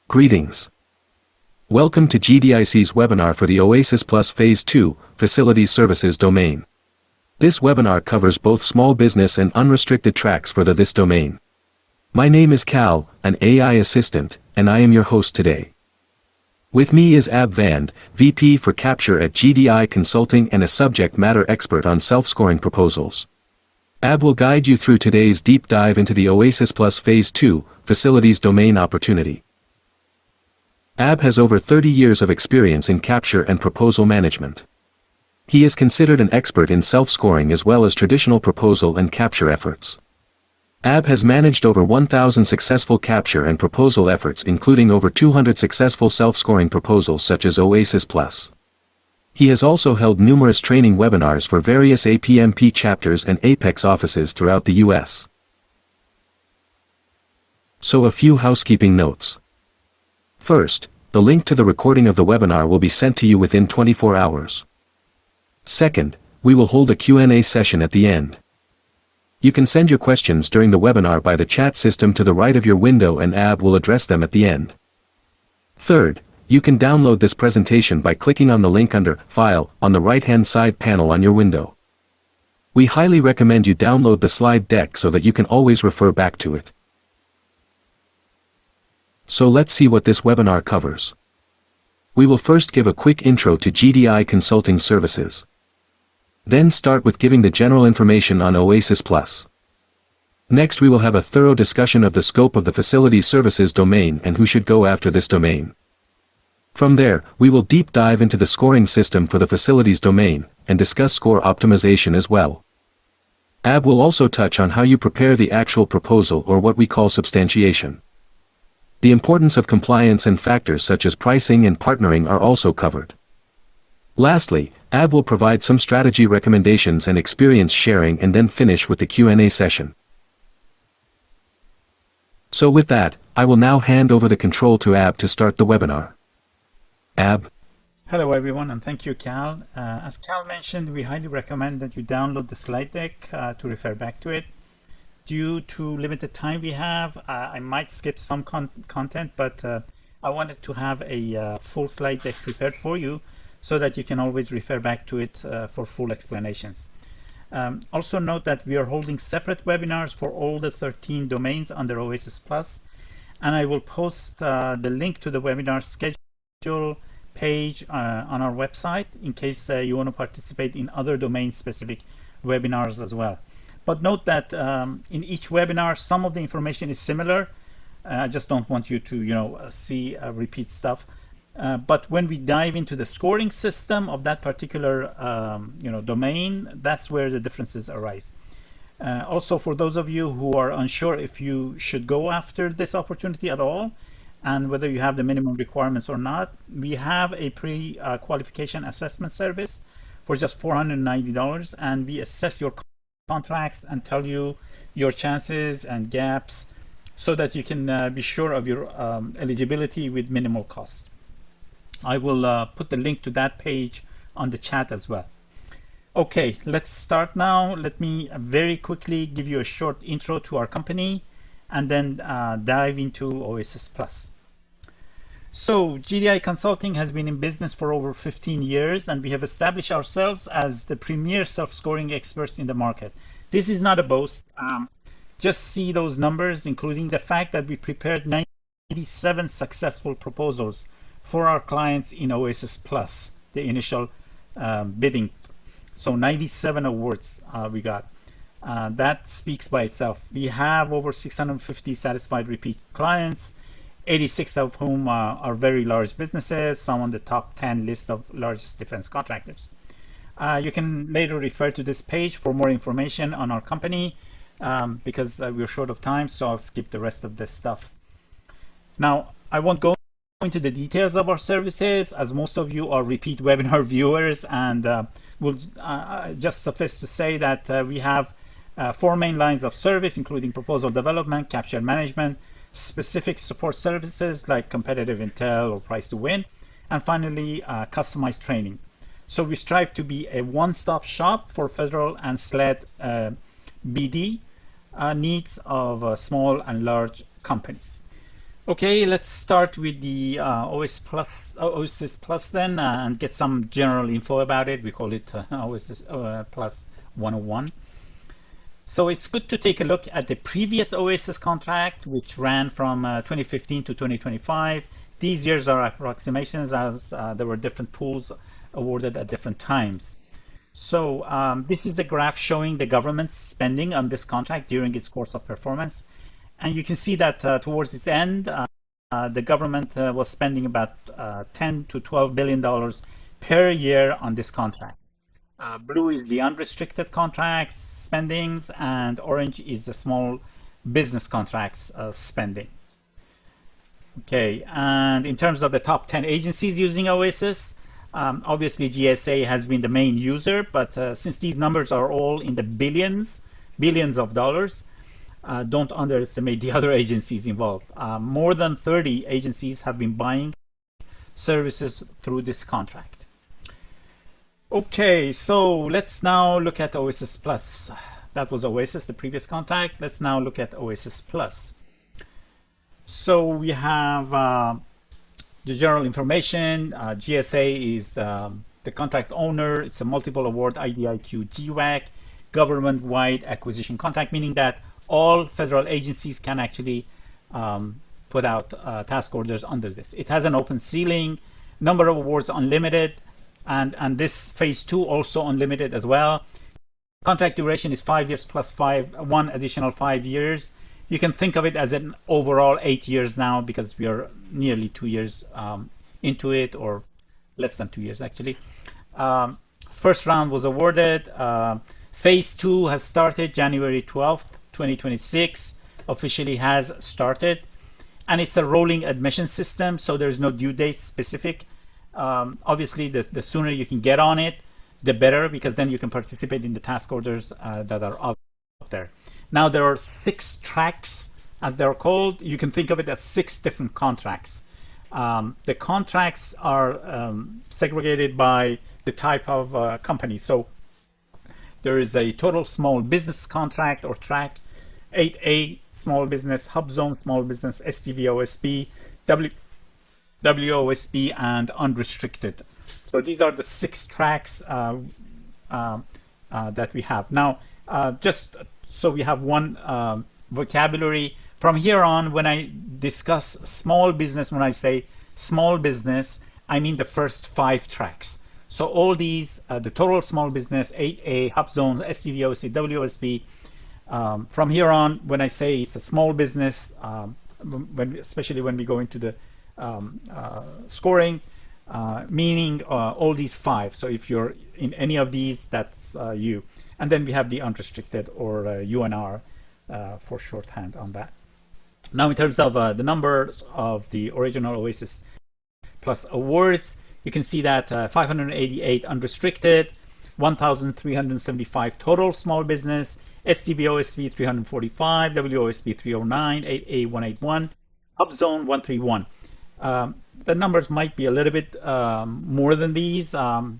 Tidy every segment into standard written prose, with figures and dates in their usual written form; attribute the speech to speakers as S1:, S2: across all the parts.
S1: Greetings. Welcome to GDIC's webinar for the OASIS+ Phase II, Facilities Services domain. This webinar covers both small business and unrestricted tracks for this domain. My name is Cal, an AI assistant, and I am your host today. With me is Ab Vand, VP for Capture at GDI Consulting and a subject matter expert on self-scoring proposals. Ab will guide you through today's deep dive into the OASIS+ Phase II, Facilities domain opportunity. Ab has over 30 years of experience in capture and proposal management. He is considered an expert in self-scoring as well as traditional proposal and capture efforts. Ab has managed over 1,000 successful capture and proposal efforts, including over 200 successful self-scoring proposals such as OASIS+. He has also held numerous training webinars for various APMP chapters and Apex offices throughout the US. So a few housekeeping notes. First, the link to the recording of the webinar will be sent to you within 24 hours. Second, we will hold a Q&A session at the end. You can send your questions during the webinar by the chat system to the right of your window and Ab will address them at the end. Third, you can download this presentation by clicking on the link under File on the right-hand side panel on your window. We highly recommend you download the slide deck so that you can always refer back to it. So let's see what this webinar covers. We will first give a quick intro to GDI Consulting Services. Then start with giving the general information on OASIS+. Next we will have a thorough discussion of the scope of the Facilities Services domain and who should go after this domain. From there, we will deep dive into the scoring system for the Facilities domain, and discuss score optimization as well. Ab will also touch on how you prepare the actual proposal or what we call substantiation. The importance of compliance and factors such as pricing and partnering are also covered. Lastly, Ab will provide some strategy recommendations and experience sharing and then finish with the Q&A session. So with that, I will now hand over the control to Ab to start the webinar. Ab.
S2: Hello everyone, and thank you, Cal. As Cal mentioned, we highly recommend that you download the slide deck to refer back to it. Due to limited time we have, I might skip some content, but I wanted to have a full slide deck prepared for you so that you can always refer back to it for full explanations. Also note that we are holding separate webinars for all the 13 domains under OASIS+, and I will post the link to the webinar schedule page on our website in case you want to participate in other domain-specific webinars as well. But note that in each webinar, some of the information is similar. I just don't want you to, see repeat stuff. But when we dive into the scoring system of that particular, domain, that's where the differences arise. Also, for those of you who are unsure if you should go after this opportunity at all, and whether you have the minimum requirements or not, we have a pre-qualification assessment service for just $490, and we assess your contracts and tell you your chances and gaps so that you can be sure of your eligibility with minimal cost. I will put the link to that page on the chat as well. Okay, let's start now. Let me very quickly give you a short intro to our company and then dive into OASIS+. So GDI Consulting has been in business for over 15 years, and we have established ourselves as the premier self-scoring experts in the market. This is not a boast. Just see those numbers, including the fact that we prepared 97 successful proposals for our clients in OASIS+, the initial bidding. So 97 awards we got. That speaks by itself. We have over 650 satisfied repeat clients, 86 of whom are very large businesses, some on the top 10 list of largest defense contractors. You can later refer to this page for more information on our company because we're short of time, so I'll skip the rest of this stuff. Now, I won't go into the details of our services as most of you are repeat webinar viewers, and we'll just suffice to say that we have 4 main lines of service, including proposal development, capture management, specific support services like competitive intel or price to win, and finally customized training. So we strive to be a one-stop shop for federal and SLED BD needs of small and large companies. Okay, let's start with the OASIS Plus then, and get some general info about it. We call it OASIS Plus 101. So it's good to take a look at the previous OASIS contract, which ran from 2015 to 2025. These years are approximations, as there were different pools awarded at different times. So this is the graph showing the government's spending on this contract during its course of performance. And you can see that towards its end, the government was spending about $10 to $12 billion per year on this contract. Blue is the unrestricted contracts spendings, and orange is the small business contracts spending. Okay, and in terms of the top 10 agencies using OASIS, obviously GSA has been the main user, but since these numbers are all in the billions of dollars, don't underestimate the other agencies involved. More than 30 agencies have been buying services through this contract. Okay, so let's now look at OASIS Plus. That was OASIS, the previous contract. Let's now look at OASIS Plus. So we have the general information. GSA is the contract owner. It's a multiple award IDIQ GWAC, government-wide acquisition contract, meaning that all federal agencies can actually put out task orders under this. It has an open ceiling, number of awards unlimited, and this phase 2 also unlimited as well. Contract duration is 5 years plus 1 additional 5 years. You can think of it as an overall 8 years now, because we are nearly 2 years into it, or less than 2 years actually. First round was awarded. Phase 2 has started January 12th. 2026 officially has started, and it's a rolling admission system, so there's no due date specific. Obviously, the sooner you can get on it, the better, because then you can participate in the task orders that are out there. Now there are 6 tracks, as they're called. You can think of it as 6 different contracts. The contracts are segregated by the type of company. So there is a total small business contract or track, 8A small business, hub zone small business, STV OSB, WOSB, and unrestricted. So these are the 6 tracks that we have. Now, just so we have one vocabulary, from here on, when I discuss small business, when I say small business, I mean the first 5 tracks. So all these, the total small business, 8A, hub zones, STV OSB, WOSB, from here on, when I say it's a small business, especially when we go into the scoring, meaning all these 5. So if you're in any of these, that's you. And then we have the unrestricted, or UNR for shorthand on that. Now, in terms of the numbers of the original OASIS Plus awards, you can see that 588 unrestricted, 1,375 total small business, STV OSB 345, WOSB 309, 8A 181, Hub Zone 131. The numbers might be a little bit more than these,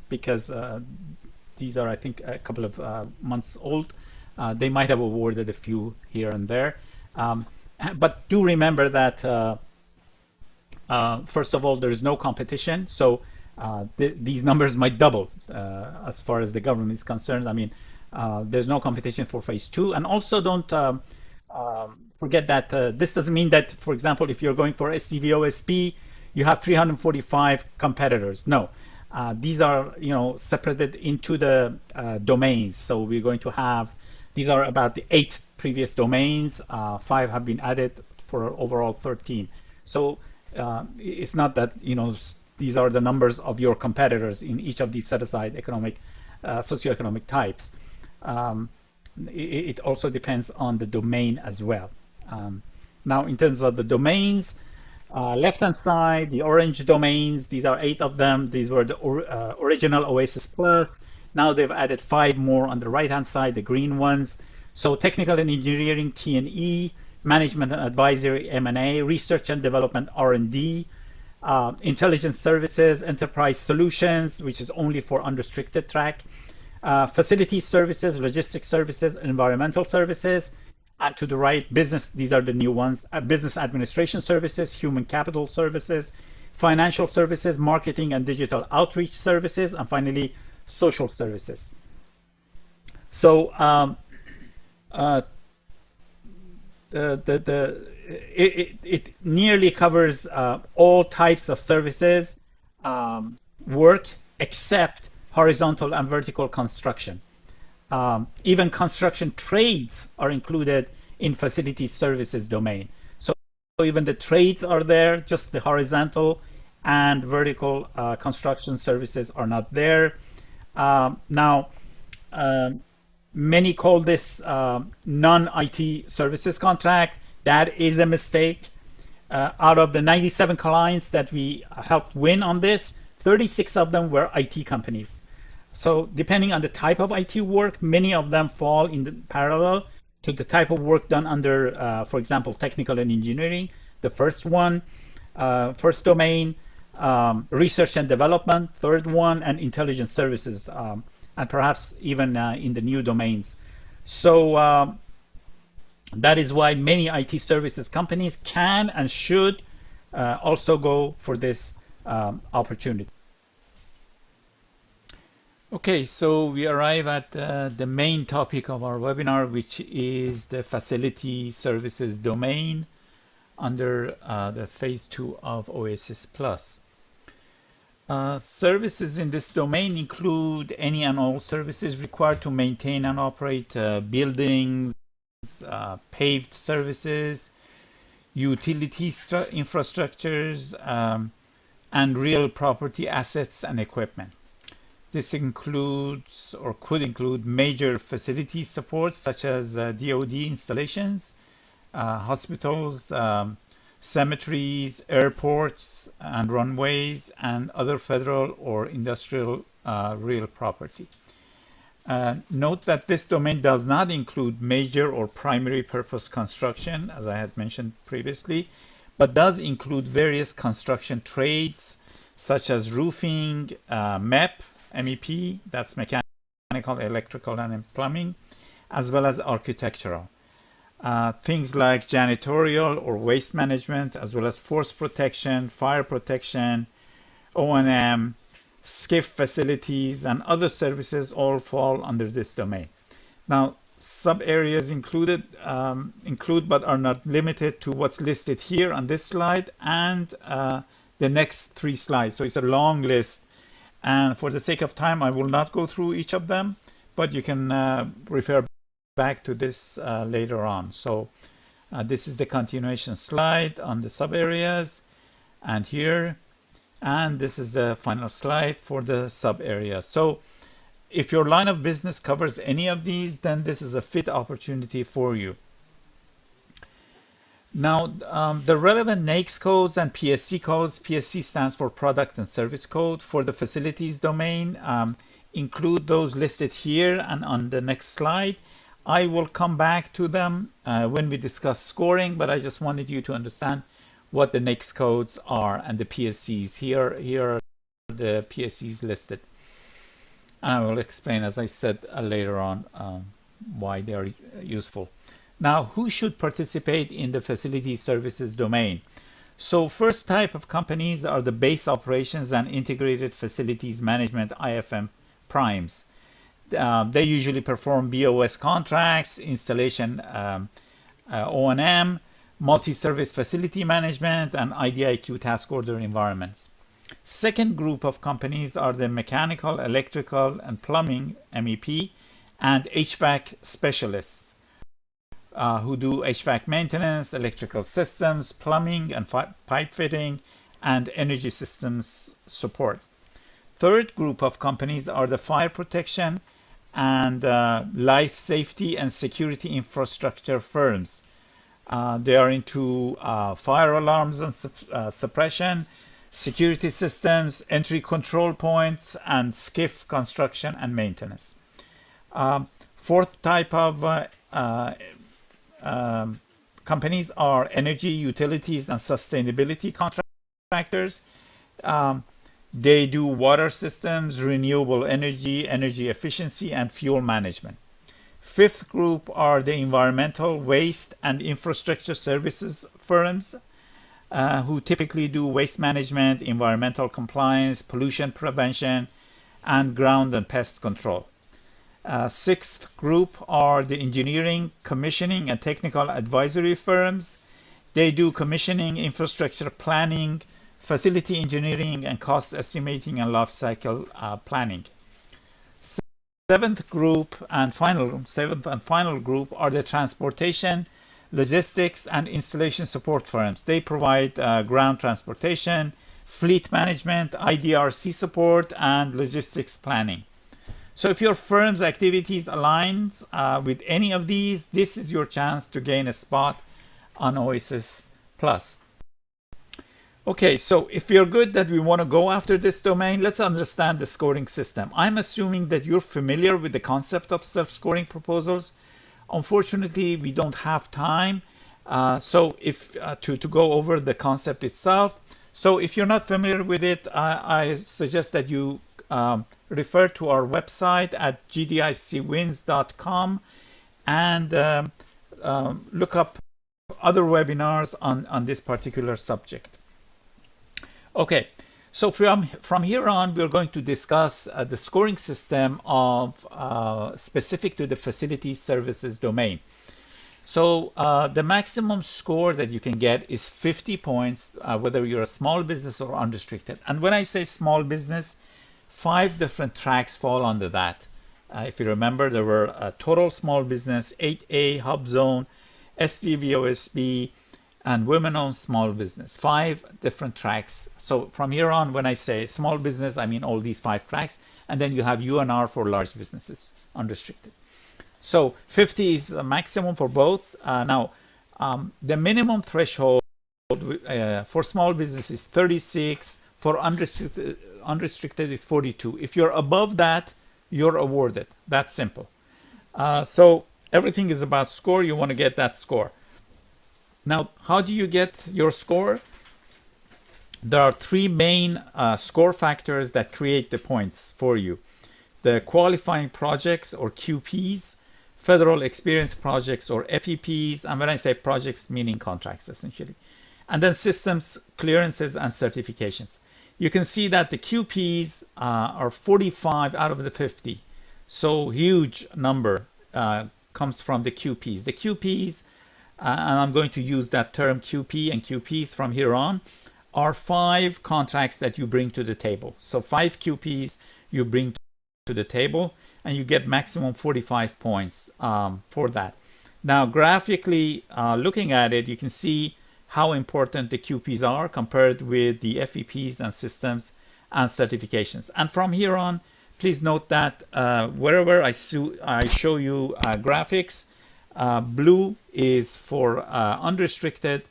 S2: because these are, I think, a couple of months old. They might have awarded a few here and there. But do remember that, first of all, there's no competition. So these numbers might double as far as the government is concerned. I mean, there's no competition for phase 2. And also don't forget that this doesn't mean that, for example, if you're going for STV OSB, you have 345 competitors. No, these are, separated into the domains. So we're going to have, these are about the 8 previous domains. 5 have been added for overall 13. So it's not that, these are the numbers of your competitors in each of these set-aside economic, socioeconomic types. It also depends on the domain as well. Now, in terms of the domains, left-hand side, the orange domains, these are 8 of them. These were the original OASIS Plus. Now they've added 5 more on the right-hand side, the green ones. So technical and engineering, T&E, management and advisory, M&A, research and development, R&D, intelligence services, enterprise solutions, which is only for unrestricted track, facility services, logistics services, environmental services, And to the right, business, these are the new ones, business administration services, human capital services, financial services, marketing and digital outreach services, and finally, social services. So it nearly covers all types of services work except horizontal and vertical construction. Even construction trades are included in facility services domain. So even the trades are there, just the horizontal and vertical construction services are not there. Now, many call this non-IT services contract. That is a mistake. Out of the 97 clients that we helped win on this, 36 of them were IT companies. So depending on the type of IT work, many of them fall in the parallel to the type of work done under, for example, technical and engineering. The first one, first domain, research and development, third one, and intelligence services, and perhaps even in the new domains. So that is why many IT services companies can and should also go for this opportunity. Okay, so we arrive at the main topic of our webinar, which is the facility services domain under the phase 2 of OASIS+. Services in this domain include any and all services required to maintain and operate buildings, paved services, utility infrastructures, and real property assets and equipment. This includes or could include major facility support such as DoD installations, hospitals, cemeteries, airports and runways, and other federal or industrial real property. Note that this domain does not include major or primary purpose construction, as I had mentioned previously, but does include various construction trades such as roofing, MEP, that's mechanical, electrical, and plumbing, as well as architectural. Things like janitorial or waste management, as well as force protection, fire protection, O&M, SCIF facilities, and other services all fall under this domain. Now, sub areas include but are not limited to what's listed here on this slide and the next 3 slides. So it's a long list, and for the sake of time, I will not go through each of them, but you can refer back to this later on. So this is the continuation slide on the sub areas, and here, and this is the final slide for the sub area. So if your line of business covers any of these, then this is a fit opportunity for you. Now, the relevant NAICS codes and PSC codes, PSC stands for Product and Service Code, for the facilities domain, include those listed here and on the next slide. I will come back to them when we discuss scoring, but I just wanted you to understand what the NAICS codes are and the PSCs. Here are the PSCs listed. And I will explain, as I said later on, why they are useful. Now, who should participate in the facility services domain? So first type of companies are the base operations and integrated facilities management, IFM primes. They usually perform BOS contracts, installation, O&M, multi-service facility management, and IDIQ task order environments. Second group of companies are the mechanical, electrical, and plumbing, MEP, and HVAC specialists who do HVAC maintenance, electrical systems, plumbing and pipe fitting, and energy systems support. Third group of companies are the fire protection and life safety and security infrastructure firms. They are into fire alarms and suppression, security systems, entry control points, and SCIF construction and maintenance. Fourth type of companies are energy, utilities, and sustainability contractors. They do water systems, renewable energy, energy efficiency, and fuel management. Fifth group are the environmental, waste, and infrastructure services firms who typically do waste management, environmental compliance, pollution prevention, and ground and pest control. Sixth group are the engineering, commissioning, and technical advisory firms. They do commissioning, infrastructure planning, facility engineering, and cost estimating and life cycle planning. Seventh and final group are the transportation, logistics, and installation support firms. They provide ground transportation, fleet management, IDRC support, and logistics planning. So if your firm's activities aligns with any of these, this is your chance to gain a spot on OASIS+. Okay, so if you're good that we want to go after this domain, let's understand the scoring system. I'm assuming that you're familiar with the concept of self-scoring proposals. Unfortunately, we don't have time to go over the concept itself. So if you're not familiar with it, I suggest that you refer to our website at gdicwins.com and look up other webinars on this particular subject. Okay, so from here on, we're going to discuss the scoring system of specific to the facilities services domain. So the maximum score that you can get is 50 points, whether you're a small business or unrestricted. And when I say small business, 5 different tracks fall under that. If you remember, there were total small business, 8A, hub zone, SDVOSB, and women-owned small business. 5 different tracks. So from here on, when I say small business, I mean all these 5 tracks. And then you have UNR for large businesses, unrestricted. So 50 is the maximum for both. Now, the minimum threshold for small business is 36. For unrestricted is 42. If you're above that, you're awarded. That's simple. So everything is about score. You want to get that score. Now, how do you get your score? There are 3 main score factors that create the points for you. The qualifying projects or QPs, federal experience projects or FEPs, and when I say projects, meaning contracts essentially. And then systems, clearances, and certifications. You can see that the QPs are 45 out of the 50. So huge number comes from the QPs. The QPs, and I'm going to use that term QP and QPs from here on, are 5 contracts that you bring to the table. So 5 QPs you bring to the table, and you get maximum 45 points for that. Now, graphically looking at it, you can see how important the QPs are compared with the FEPs and systems and certifications. And from here on, please note that wherever I show you graphics, blue is for unrestricted,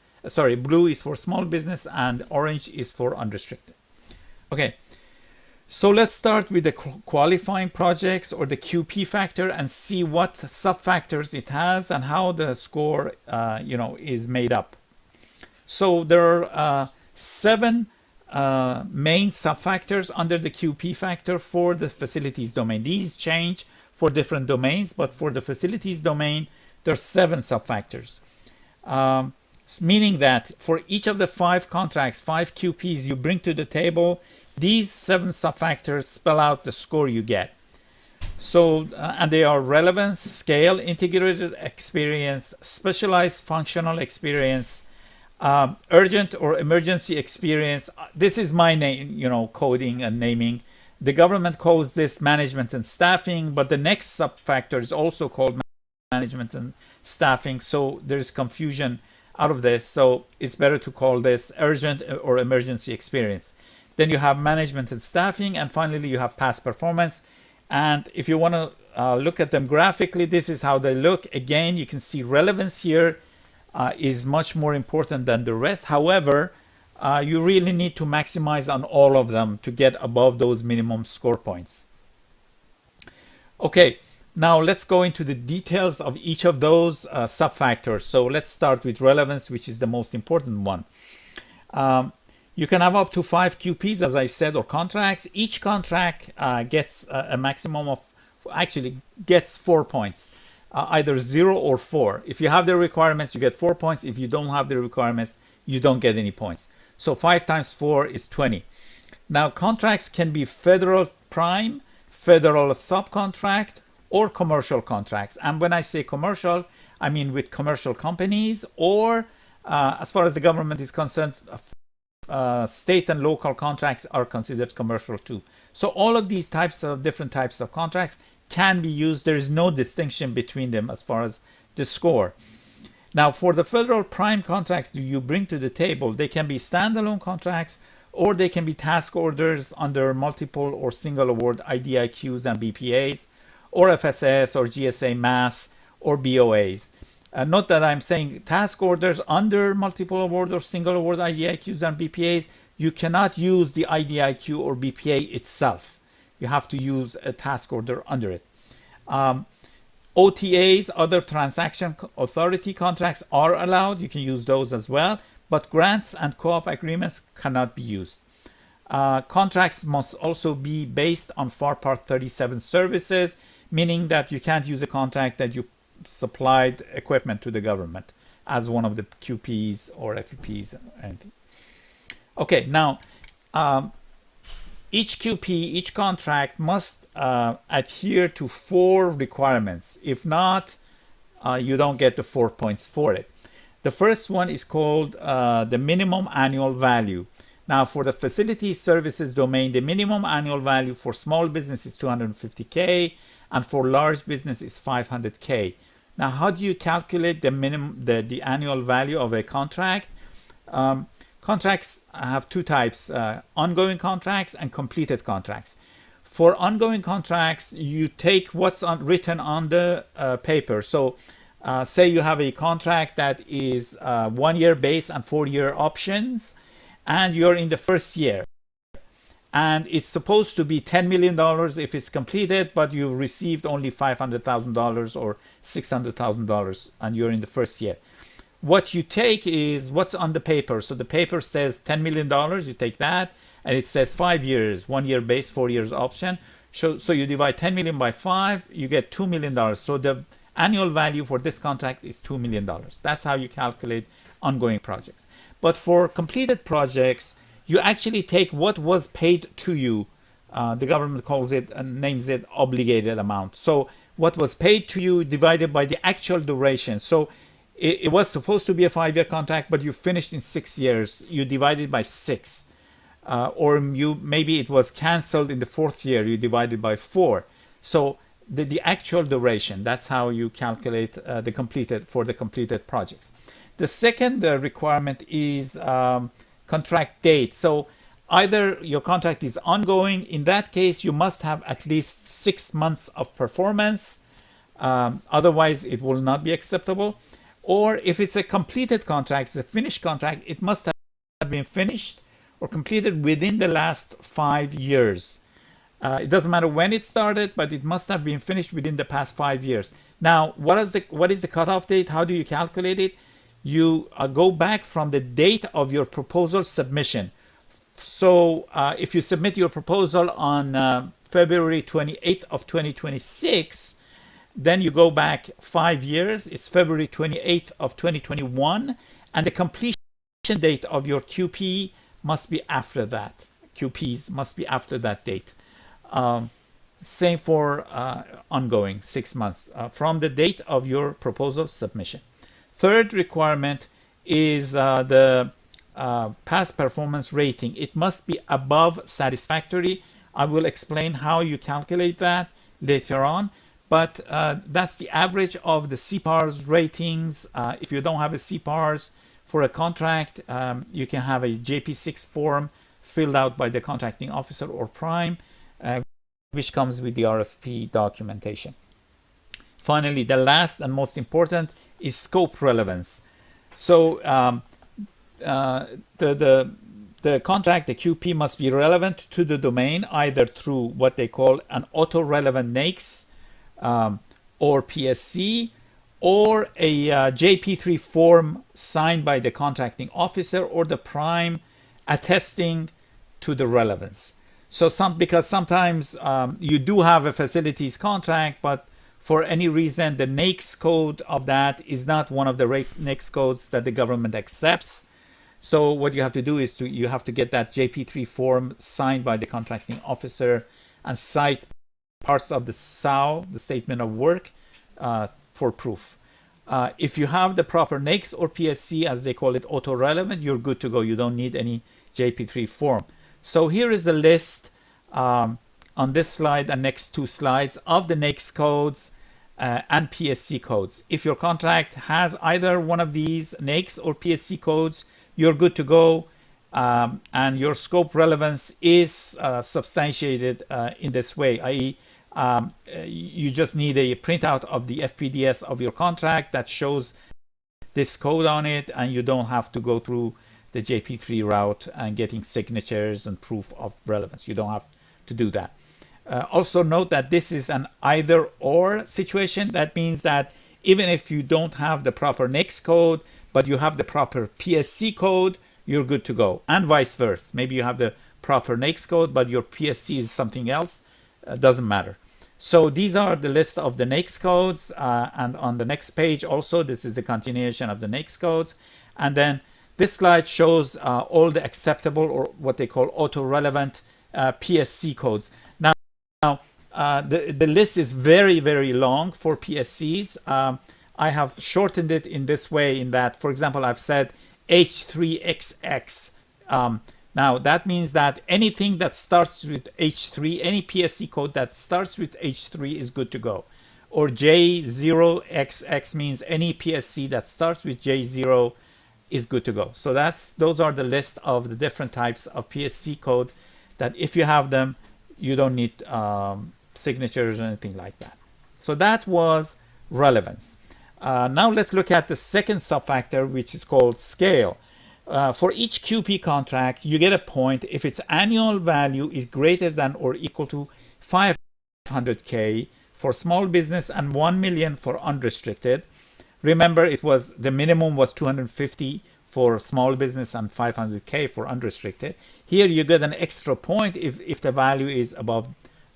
S2: blue is for small business, and orange is for unrestricted. Okay, so let's start with the qualifying projects or the QP factor and see what sub-factors it has and how the score is made up. So there are 7 main sub-factors under the QP factor for the facilities domain. These change for different domains, but for the facilities domain, there are 7 sub-factors. Meaning that for each of the 5 contracts, 5 QPs you bring to the table, these 7 sub-factors spell out the score you get. So, and they are relevance, scale, integrated experience, specialized functional experience, urgent or emergency experience. This is my name, coding and naming. The government calls this management and staffing, but the next sub-factor is also called management and staffing. So there's confusion out of this. So it's better to call this urgent or emergency experience. Then you have management and staffing, and finally you have past performance. And if you want to look at them graphically, this is how they look. Again, you can see relevance here is much more important than the rest. However, you really need to maximize on all of them to get above those minimum score points. Okay, now let's go into the details of each of those sub-factors. So let's start with relevance, which is the most important one. You can have up to 5 QPs, as I said, or contracts. Each contract gets a maximum of, actually gets 4 points. either 0 or 4. If you have the requirements, you get 4 points. If you don't have the requirements, you don't get any points. So 5 times 4 is 20. Now, contracts can be federal prime, federal subcontract, or commercial contracts. And when I say commercial, I mean with commercial companies, or as far as the government is concerned, state and local contracts are considered commercial too. So all of these different types of contracts can be used. There is no distinction between them as far as the score. Now, for the federal prime contracts that you bring to the table, they can be standalone contracts, or they can be task orders under multiple or single award IDIQs and BPAs, or FSS or GSA mass or BOAs. Note that I'm saying task orders under multiple award or single award IDIQs and BPAs, you cannot use the IDIQ or BPA itself. You have to use a task order under it. OTAs, other transaction authority contracts, are allowed. You can use those as well, but grants and co-op agreements cannot be used. Contracts must also be based on FAR Part 37 services, meaning that you can't use a contract that you supplied equipment to the government as one of the QPs or FEPs or anything. Okay, now each QP, each contract must adhere to 4 requirements. If not, you don't get the 4 points for it. The first one is called the minimum annual value. Now, for the facility services domain, the minimum annual value for small business is 250K, and for large business is 500K. Now, how do you calculate the annual value of a contract? Contracts have 2 types, ongoing contracts and completed contracts. For ongoing contracts, you take what's written on the paper. So say you have a contract that is 1-year base and 4-year options, and you're in the first year. And it's supposed to be $10 million if it's completed, but you've received only $500,000 or $600,000, and you're in the first year. What you take is what's on the paper. So the paper says $10 million, you take that, and it says 5 years, 1-year base, 4 years option. So you divide 10 million by 5, you get $2 million. So the annual value for this contract is $2 million. That's how you calculate ongoing projects. But for completed projects, you actually take what was paid to you. The government calls it and names it obligated amount. So what was paid to you divided by the actual duration. So it was supposed to be a 5-year contract, but you finished in 6 years. You divide it by 6. Or maybe it was canceled in the 4th year. You divide it by 4. So the actual duration, that's how you calculate the completed projects. The second requirement is contract date. So either your contract is ongoing. In that case, you must have at least 6 months of performance. Otherwise, it will not be acceptable. Or if it's a completed contract, it's a finished contract, it must have been finished or completed within the last 5 years. It doesn't matter when it started, but it must have been finished within the past 5 years. Now, what is the cutoff date? How do you calculate it? You go back from the date of your proposal submission. So if you submit your proposal on February 28th of 2026, then you go back 5 years. It's February 28th of 2021, and the completion date of your QP must be after that. QPs must be after that date. Same for ongoing 6 months from the date of your proposal submission. Third requirement is the past performance rating. It must be above satisfactory. I will explain how you calculate that later on, but that's the average of the CPARS ratings. If you don't have a CPARS for a contract, you can have a JP6 form filled out by the contracting officer or prime, which comes with the RFP documentation. Finally, the last and most important is scope relevance. So the contract, the QP, must be relevant to the domain either through what they call an auto-relevant NAICS or PSC, or a JP3 form signed by the contracting officer or the prime attesting to the relevance. So because sometimes you do have a facilities contract, but for any reason, the NAICS code of that is not one of the NAICS codes that the government accepts. So what you have to do is you have to get that JP3 form signed by the contracting officer and cite parts of the SOW, the statement of work, for proof. If you have the proper NAICS or PSC, as they call it, auto-relevant, you're good to go. You don't need any JP3 form. So here is the list on this slide and next two slides of the NAICS codes and PSC codes. If your contract has either one of these NAICS or PSC codes, you're good to go, and your scope relevance is substantiated in this way, i.e. You just need a printout of the FPDS of your contract that shows this code on it, and you don't have to go through the JP3 route and getting signatures and proof of relevance. You don't have to do that. Also note that this is an either or situation. That means that even if you don't have the proper NAICS code, but you have the proper PSC code, you're good to go. And vice versa. Maybe you have the proper NAICS code, but your PSC is something else. Doesn't matter. So these are the list of the NAICS codes. And on the next page also, this is the continuation of the NAICS codes. And then this slide shows all the acceptable, or what they call auto-relevant PSC codes. Now the list is very, very long for PSCs. I have shortened it in this way, in that, for example, I've said H3XX. Now that means that anything that starts with H3, any PSC code that starts with H3 is good to go. Or J0XX means any PSC that starts with J0 is good to go. So those are the list of the different types of PSC code that if you have them, you don't need signatures or anything like that. So that was relevance. Now let's look at the second subfactor, which is called scale. For each QP contract, you get a point if its annual value is greater than or equal to 500K for small business and 1 million for unrestricted. Remember, it was the minimum was 250 for small business and 500K for unrestricted. Here you get an extra point if the value is above,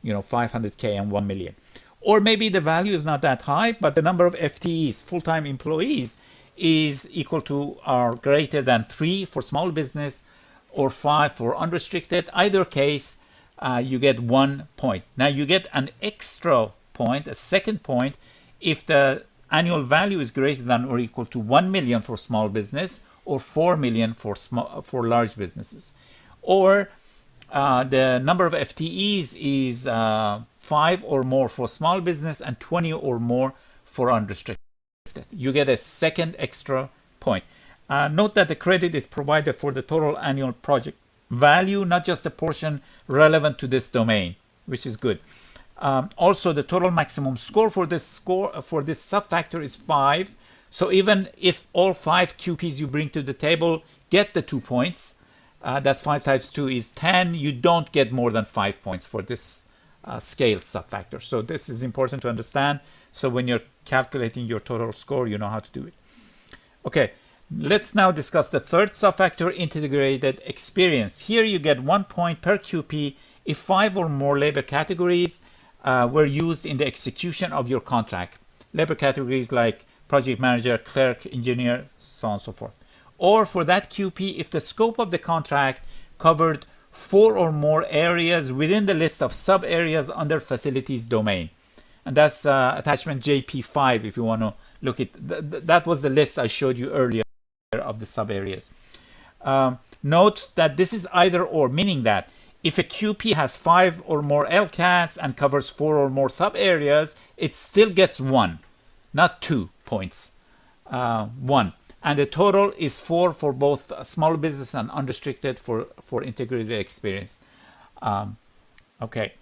S2: 500K and 1 million. Or maybe the value is not that high, but the number of FTEs, full-time employees, is equal to or greater than 3 for small business or 5 for unrestricted. Either case, you get 1 point. Now you get an extra point, a second point, if the annual value is greater than or equal to 1 million for small business or 4 million for large businesses. Or the number of FTEs is 5 or more for small business and 20 or more for unrestricted. You get a second extra point. Note that the credit is provided for the total annual project value, not just the portion relevant to this domain, which is good. Also, the total maximum score for this subfactor is 5. So even if all 5 QPs you bring to the table get the 2 points, that's 5 times 2 is 10. You don't get more than 5 points for this scale subfactor. So this is important to understand. So when you're calculating your total score, you know how to do it. Okay, let's now discuss the third subfactor, integrated experience. Here you get 1 point per QP if 5 or more labor categories were used in the execution of your contract. Labor categories like project manager, clerk, engineer, so on and so forth. Or for that QP, if the scope of the contract covered 4 or more areas within the list of sub areas under facilities domain. And that's attachment JP5 if you want to look at that was the list I showed you earlier of the sub areas. Note that this is either or, meaning that if a QP has 5 or more LCATs and covers 4 or more sub areas, it still gets 1, not 2 points. 1. And the total is 4 for both small business and unrestricted for integrated experience. Okay,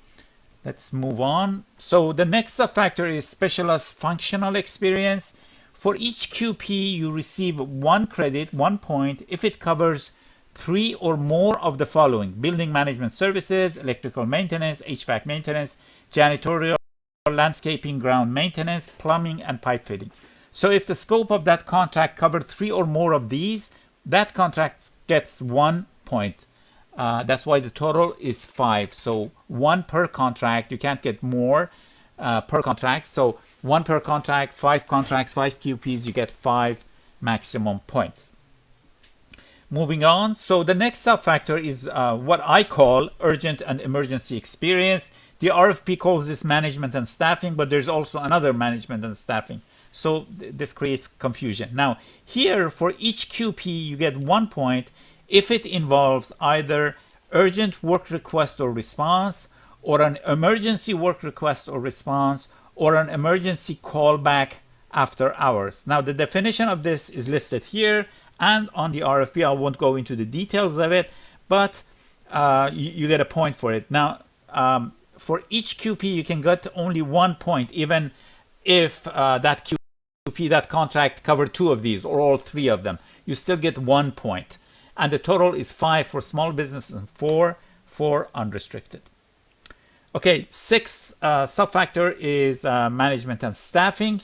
S2: let's move on. So the next subfactor is specialist functional experience. For each QP, you receive 1 credit, 1 point, if it covers 3 or more of the following: building management services, electrical maintenance, HVAC maintenance, janitorial, landscaping, ground maintenance, plumbing, and pipe fitting. So if the scope of that contract covered 3 or more of these, that contract gets 1 point. That's why the total is 5. So 1 per contract. You can't get more per contract. So 1 per contract, 5 contracts, 5 QPs, you get 5 maximum points. Moving on, so the next sub-factor is what I call urgent and emergency experience. The RFP calls this management and staffing, but there's also another management and staffing. So this creates confusion. Now, here for each QP, you get 1 point if it involves either urgent work request or response, or an emergency work request or response, or an emergency callback after hours. Now, the definition of this is listed here and on the RFP. I won't go into the details of it, but you get a point for it. Now, for each QP, you can get only 1 point, even if that QP, that contract covered 2 of these or all 3 of them. You still get 1 point. And the total is 5 for small business and 4 for unrestricted. Okay, sixth sub-factor is management and staffing.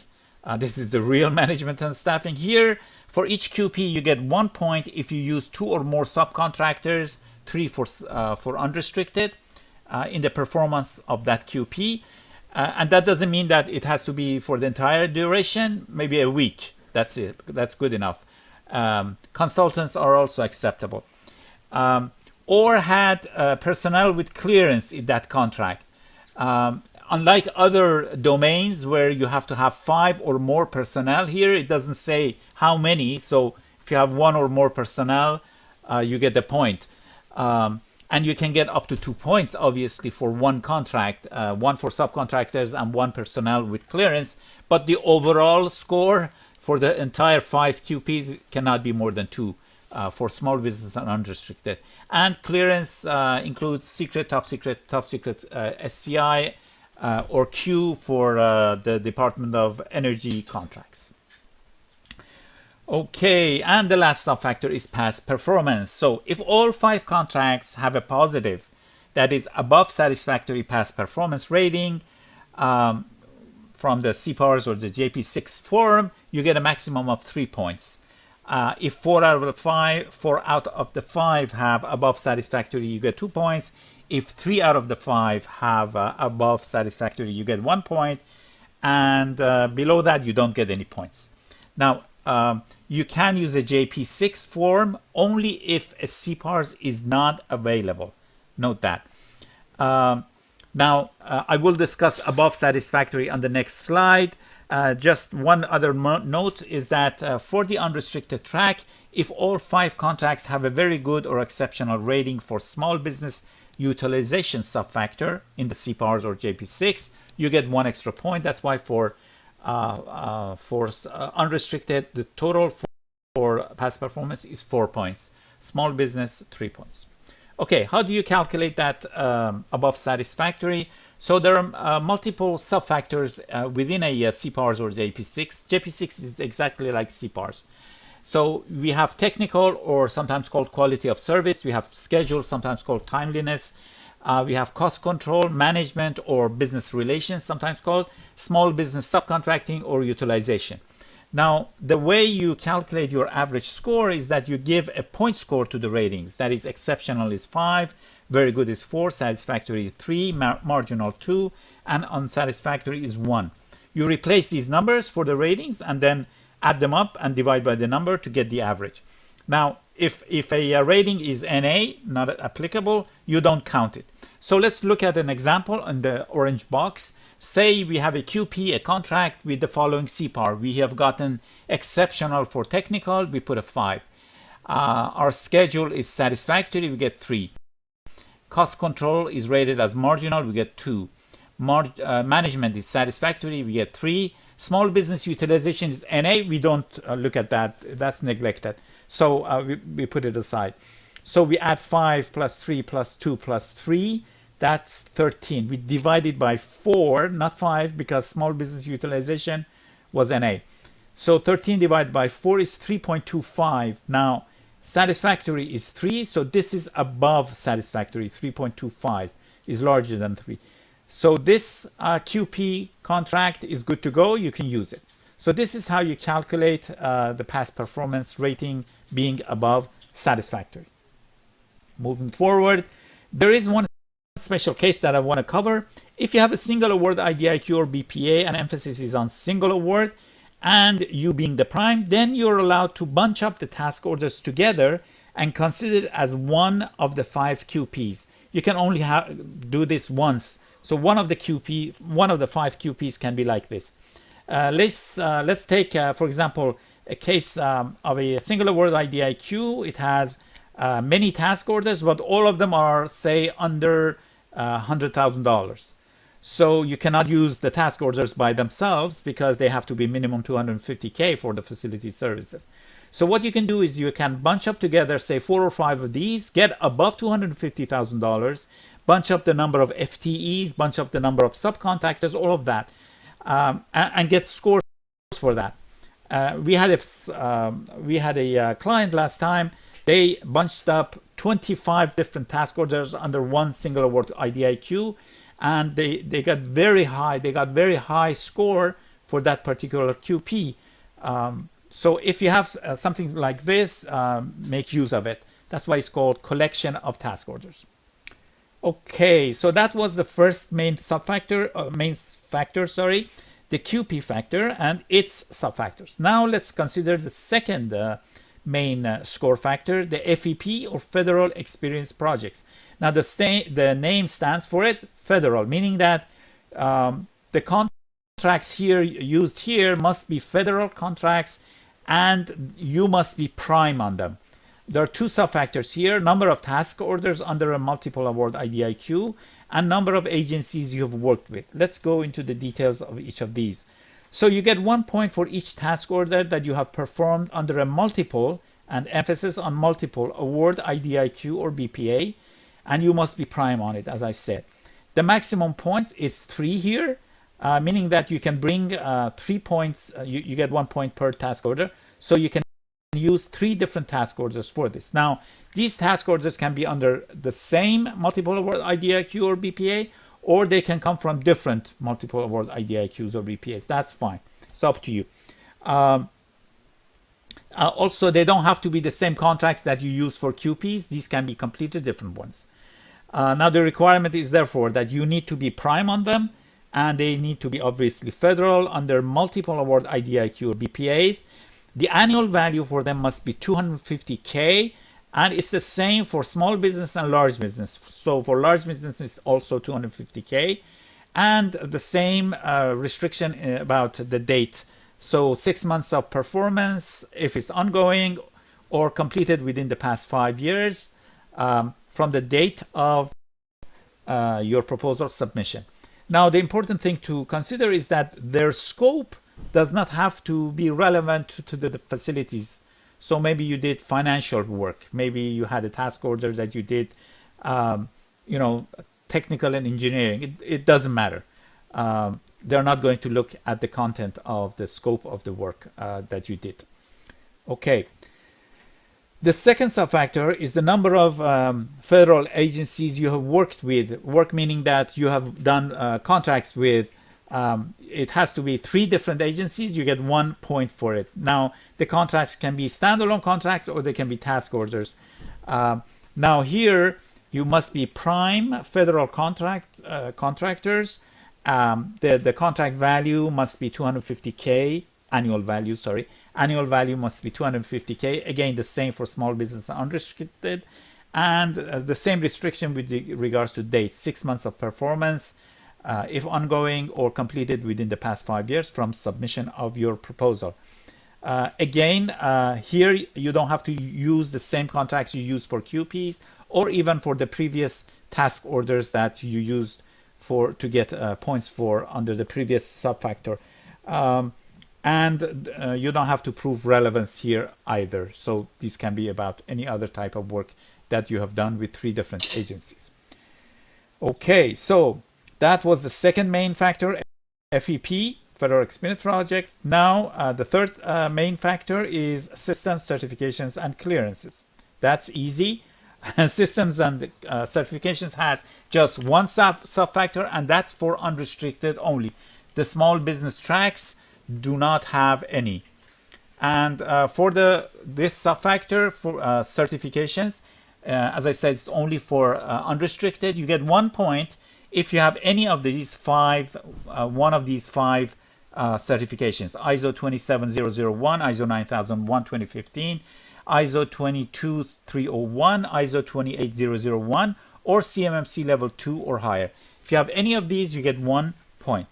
S2: This is the real management and staffing. Here, for each QP, you get 1 point if you use 2 or more subcontractors, 3 for unrestricted in the performance of that QP. And that doesn't mean that it has to be for the entire duration, maybe a week. That's it. That's good enough. Consultants are also acceptable. Or had personnel with clearance in that contract. Unlike other domains where you have to have 5 or more personnel, here it doesn't say how many. So if you have 1 or more personnel, you get the point. And you can get up to 2 points, obviously, for 1 contract, 1 for subcontractors and 1 personnel with clearance. But the overall score for the entire 5 QPs cannot be more than 2 for small business and unrestricted. And clearance includes secret, top secret, SCI, or Q for the Department of Energy contracts. Okay, and the last sub-factor is past performance. So if all 5 contracts have a positive, that is above satisfactory past performance rating from the CPARS or the JP6 form, you get a maximum of 3 points. If 4 out of the 5 have above satisfactory, you get 2 points. If 3 out of the 5 have above satisfactory, you get 1 point. And below that, you don't get any points. Now, you can use a JP6 form only if a CPARS is not available. Note that. Now, I will discuss above satisfactory on the next slide. Just one other note is that for the unrestricted track, if all 5 contracts have a very good or exceptional rating for small business utilization sub-factor in the CPARS or JP6, you get 1 extra point. That's why for unrestricted, the total for past performance is 4 points. Small business, 3 points. Okay, how do you calculate that above satisfactory? So there are multiple sub-factors within a CPARS or JP6. JP6 is exactly like CPARS. So we have technical, or sometimes called quality of service. We have schedule, sometimes called timeliness. We have cost control, management, or business relations, sometimes called small business subcontracting or utilization. Now, the way you calculate your average score is that you give a point score to the ratings. That is, exceptional is 5, very good is 4, satisfactory 3, marginal 2, and unsatisfactory is 1. You replace these numbers for the ratings and then add them up and divide by the number to get the average. Now, if a rating is NA, not applicable, you don't count it. So let's look at an example in the orange box. Say we have a QP, a contract with the following CPAR. We have gotten exceptional for technical, we put a 5. Our schedule is satisfactory, we get 3. Cost control is rated as marginal, we get 2. Management is satisfactory, we get 3. Small business utilization is NA, we don't look at that, that's neglected. So we put it aside. So we add 5 plus 3 plus 2 plus 3, that's 13. We divide it by 4, not 5, because small business utilization was NA. So 13 divided by 4 is 3.25. Now, satisfactory is 3, so this is above satisfactory. 3.25 is larger than 3. So this QP contract is good to go. You can use it. So this is how you calculate the past performance rating being above satisfactory. Moving forward, there is one special case that I want to cover. If you have a single award IDIQ or BPA and emphasis is on single award and you being the prime, then you're allowed to bunch up the task orders together and consider it as one of the 5 QPs. You can only do this once. So one of the 5 QPs can be like this. Let's take, for example, a case of a single award IDIQ. It has many task orders, but all of them are, say, under $100,000. So you cannot use the task orders by themselves because they have to be minimum 250K for the facility services. So what you can do is you can bunch up together, say 4 or 5 of these, get above $250,000, bunch up the number of FTEs, bunch up the number of subcontractors, all of that, and get scores for that. We had a client last time. They bunched up 25 different task orders under one single award IDIQ, and they got very high. They got very high score for that particular QP. So if you have something like this, make use of it. That's why it's called collection of task orders. Okay, so that was the first main factor, the QP factor and its subfactors. Now let's consider the second main score factor, the FEP or Federal Experience Projects. Now the name stands for it, federal, meaning that the contracts here used here must be federal contracts and you must be prime on them. There are 2 subfactors here, number of task orders under a multiple award IDIQ and number of agencies you have worked with. Let's go into the details of each of these. So you get 1 point for each task order that you have performed under a multiple and emphasis on multiple award IDIQ or BPA, and you must be prime on it, as I said. The maximum point is 3 here, meaning that you can bring 3 points, you get 1 point per task order, so you can use 3 different task orders for this. Now, these task orders can be under the same multiple award IDIQ or BPA, or they can come from different multiple award IDIQs or BPAs. That's fine. It's up to you. Also, they don't have to be the same contracts that you use for QPs. These can be completely different ones. Now, the requirement is therefore that you need to be prime on them, and they need to be obviously federal under multiple award IDIQ or BPAs. The annual value for them must be 250K, and it's the same for small business and large business. So for large business, it's also 250K, and the same restriction about the date. So 6 months of performance if it's ongoing or completed within the past 5 years from the date of your proposal submission. Now, the important thing to consider is that their scope does not have to be relevant to the facilities. So maybe you did financial work. Maybe you had a task order that you did, technical and engineering. It doesn't matter. They're not going to look at the content of the scope of the work that you did. Okay. The second subfactor is the number of federal agencies you have worked with. Work meaning that you have done contracts with. It has to be 3 different agencies. You get 1 point for it. Now, the contracts can be standalone contracts or they can be task orders. Now here, you must be prime federal contractors. The contract value must be 250K, annual value, sorry. Annual value must be 250K. Again, the same for small business and unrestricted. And the same restriction with regards to dates, 6 months of performance, if ongoing or completed within the past 5 years from submission of your proposal. Again, here you don't have to use the same contracts you use for QPs or even for the previous task orders that you used to get points for under the previous subfactor. And you don't have to prove relevance here either. So these can be about any other type of work that you have done with 3 different agencies. Okay, so that was the second main factor, FEP, Federal Experience Project. Now, the third main factor is systems, certifications, and clearances. That's easy. Systems and certifications has just one subfactor, and that's for unrestricted only. The small business tracks do not have any. And for this subfactor for certifications, as I said, it's only for unrestricted. You get 1 point if you have any of these five, one of these five certifications: ISO 27001, ISO 9001 2015, ISO 22301, ISO 28001, or CMMC level 2 or higher. If you have any of these, you get 1 point.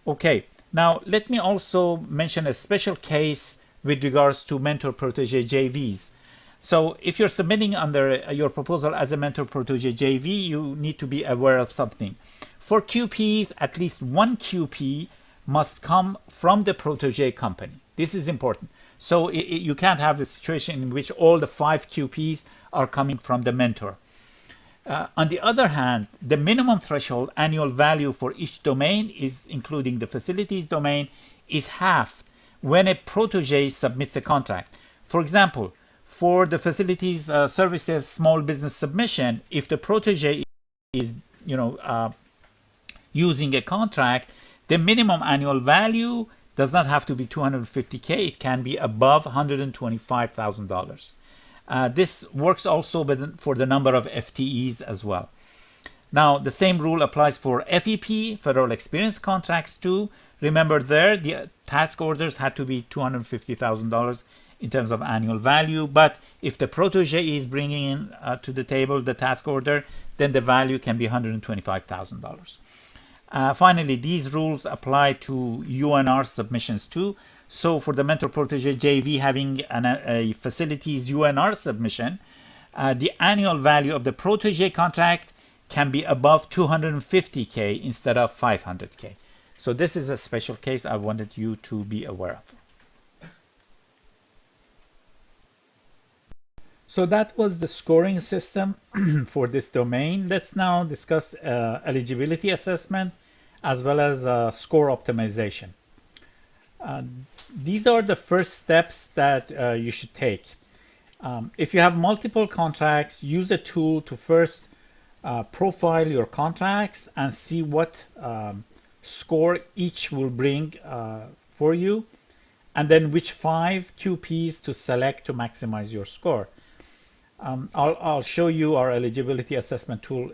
S2: Okay, now let me also mention a special case with regards to mentor-protege JVs. So if you're submitting under your proposal as a mentor-protege JV, you need to be aware of something. For QPs, at least one QP must come from the protege company. This is important. So you can't have the situation in which all the 5 QPs are coming from the mentor. On the other hand, the minimum threshold annual value for each domain, is including the facilities domain, is halved when a protege submits a contract. For example, for the facilities services small business submission, if the protege is using a contract, the minimum annual value does not have to be $250K. It can be above $125,000. This works also for the number of FTEs as well. Now, the same rule applies for FEP, Federal Experience Contracts too. Remember there, the task orders had to be $250,000 in terms of annual value. But if the protege is bringing in to the table the task order, then the value can be $125,000. Finally, these rules apply to UNR submissions too. So for the mentor protege JV having a facilities UNR submission, the annual value of the protege contract can be above $250K instead of $500K. So this is a special case I wanted you to be aware of. So that was the scoring system for this domain. Let's now discuss eligibility assessment as well as score optimization. These are the first steps that you should take. If you have multiple contracts, use a tool to first profile your contracts and see what score each will bring for you, and then which 5 QPs to select to maximize your score. I'll show you our eligibility assessment tool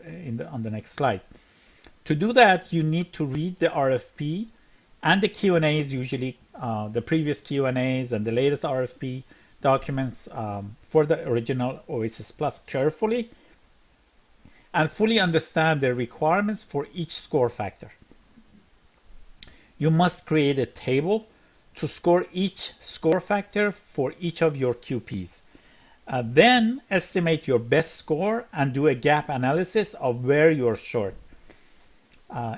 S2: on the next slide. To do that, you need to read the RFP and the Q&As, usually the previous Q&As and the latest RFP documents for the original OASIS Plus carefully, and fully understand the requirements for each score factor. You must create a table to score each score factor for each of your QPs. Then estimate your best score and do a gap analysis of where you're short.